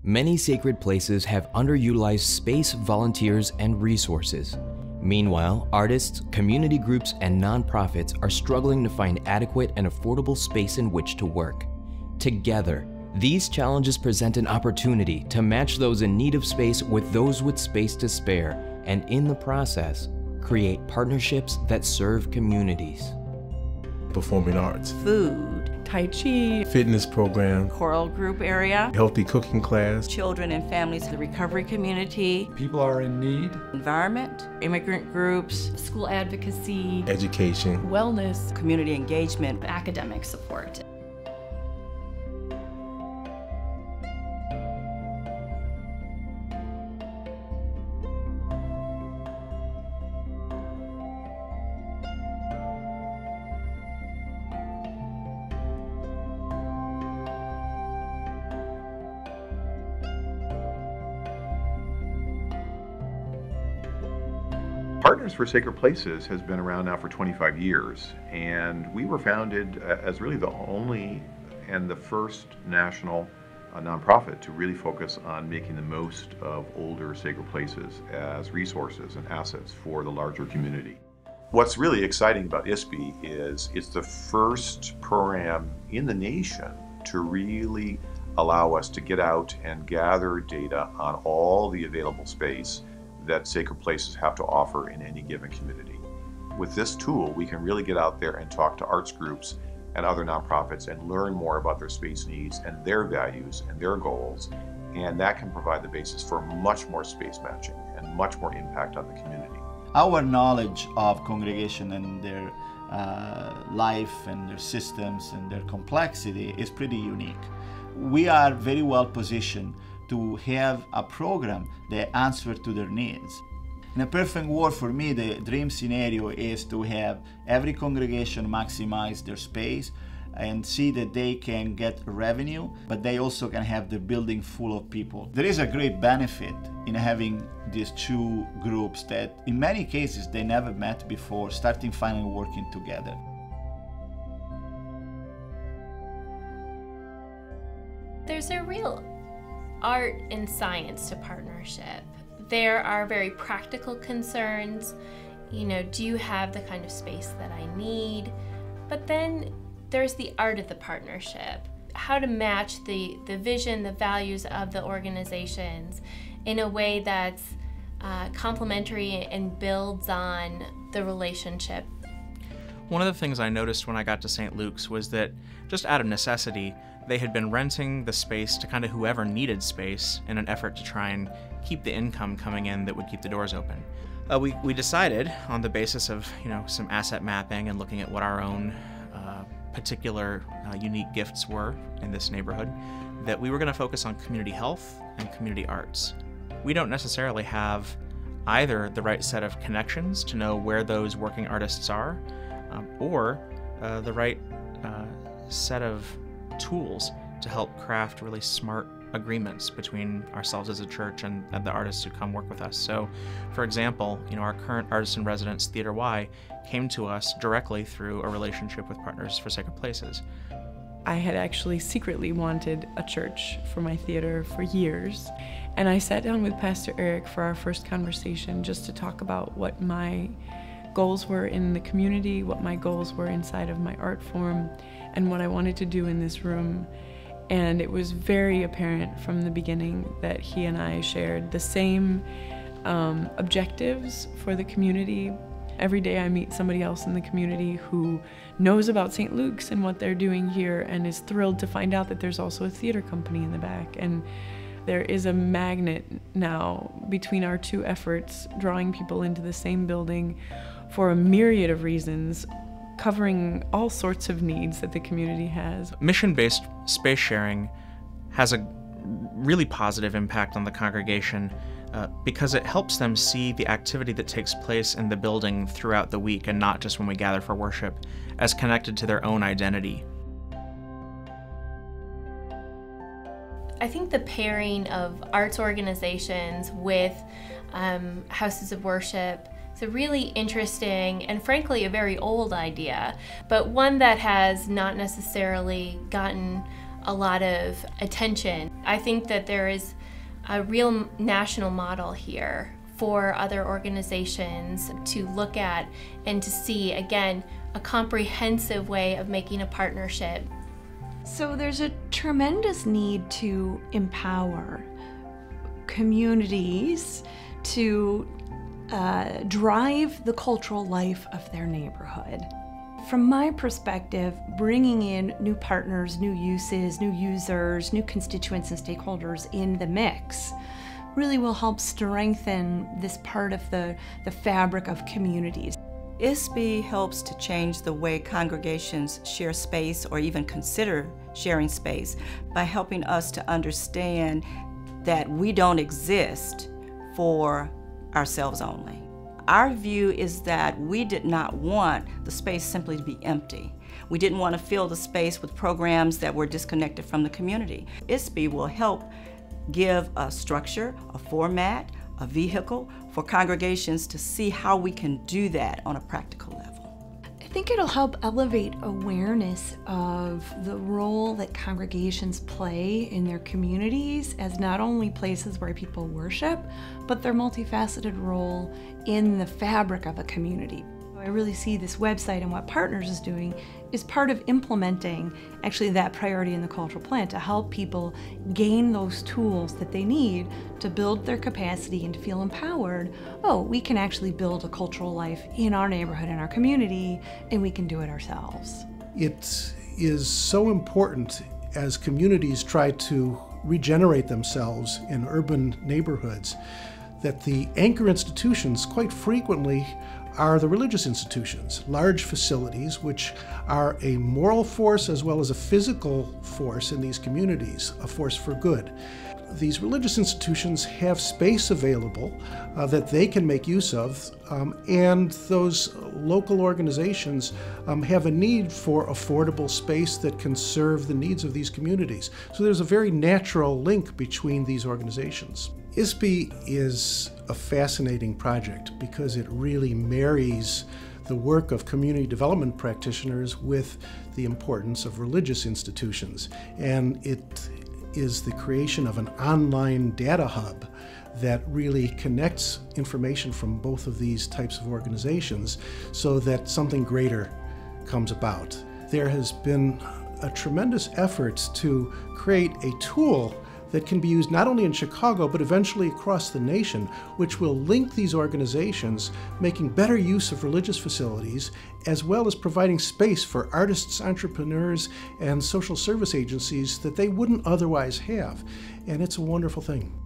Many sacred places have underutilized space, volunteers, and resources. Meanwhile, artists, community groups, and nonprofits are struggling to find adequate and affordable space in which to work. Together, these challenges present an opportunity to match those in need of space with those with space to spare, and in the process, create partnerships that serve communities. Performing arts, food, Tai Chi, fitness program, choral group area, healthy cooking class, children and families, the recovery community, people are in need, environment, immigrant groups, school advocacy, education, wellness, community engagement, academic support. Partners for Sacred Places has been around now for 25 years, and we were founded as really the only and the first national nonprofit to really focus on making the most of older sacred places as resources and assets for the larger community. What's really exciting about iSPi is it's the first program in the nation to really allow us to get out and gather data on all the available space that sacred places have to offer in any given community. With this tool, we can really get out there and talk to arts groups and other nonprofits and learn more about their space needs and their values and their goals, and that can provide the basis for much more space matching and much more impact on the community. Our knowledge of congregation and their life and their systems and their complexity is pretty unique. We are very well positioned to have a program that answers to their needs. In a perfect world, for me, the dream scenario is to have every congregation maximize their space and see that they can get revenue, but they also can have the building full of people. There is a great benefit in having these two groups that in many cases they never met before, starting finally working together. There's a real art and science to partnership. There are very practical concerns. You know, do you have the kind of space that I need? But then there's the art of the partnership. How to match the vision, the values of the organizations in a way that's complementary and builds on the relationship. One of the things I noticed when I got to St. Luke's was that just out of necessity, they had been renting the space to kind of whoever needed space in an effort to try and keep the income coming in that would keep the doors open. We decided on the basis of some asset mapping and looking at what our own particular unique gifts were in this neighborhood that we were going to focus on community health and community arts. We don't necessarily have either the right set of connections to know where those working artists are or the right set of tools to help craft really smart agreements between ourselves as a church and the artists who come work with us. So, for example, our current artist in residence, Theater Y, came to us directly through a relationship with Partners for Sacred Places. I had actually secretly wanted a church for my theater for years, and I sat down with Pastor Eric for our first conversation just to talk about what my goals were in the community, what my goals were inside of my art form, and what I wanted to do in this room. And it was very apparent from the beginning that he and I shared the same objectives for the community. Every day I meet somebody else in the community who knows about St. Luke's and what they're doing here and is thrilled to find out that there's also a theater company in the back. And there is a magnet now between our two efforts, drawing people into the same building for a myriad of reasons, covering all sorts of needs that the community has. Mission-based space sharing has a really positive impact on the congregation because it helps them see the activity that takes place in the building throughout the week and not just when we gather for worship as connected to their own identity. I think the pairing of arts organizations with houses of worship is a really interesting and frankly a very old idea, but one that has not necessarily gotten a lot of attention. I think that there is a real national model here for other organizations to look at and to see, again, a comprehensive way of making a partnership. So there's a tremendous need to empower communities to drive the cultural life of their neighborhood. From my perspective, bringing in new partners, new uses, new users, new constituents and stakeholders in the mix really will help strengthen this part of the fabric of communities. iSPi helps to change the way congregations share space or even consider sharing space by helping us to understand that we don't exist for ourselves only. Our view is that we did not want the space simply to be empty. We didn't want to fill the space with programs that were disconnected from the community. iSPi will help give a structure, a format, a vehicle for congregations to see how we can do that on a practical level. I think it'll help elevate awareness of the role that congregations play in their communities as not only places where people worship, but their multifaceted role in the fabric of a community. I really see this website and what Partners is doing is part of implementing actually that priority in the cultural plan to help people gain those tools that they need to build their capacity and to feel empowered. Oh, we can actually build a cultural life in our neighborhood, in our community, and we can do it ourselves. It is so important as communities try to regenerate themselves in urban neighborhoods that the anchor institutions quite frequently are the religious institutions, large facilities which are a moral force as well as a physical force in these communities, a force for good. These religious institutions have space available that they can make use of, and those local organizations have a need for affordable space that can serve the needs of these communities. So there's a very natural link between these organizations. iSPi is a fascinating project because it really marries the work of community development practitioners with the importance of religious institutions. And it is the creation of an online data hub that really connects information from both of these types of organizations so that something greater comes about. There has been a tremendous effort to create a tool that can be used not only in Chicago, but eventually across the nation, which will link these organizations, making better use of religious facilities, as well as providing space for artists, entrepreneurs, and social service agencies that they wouldn't otherwise have. And it's a wonderful thing.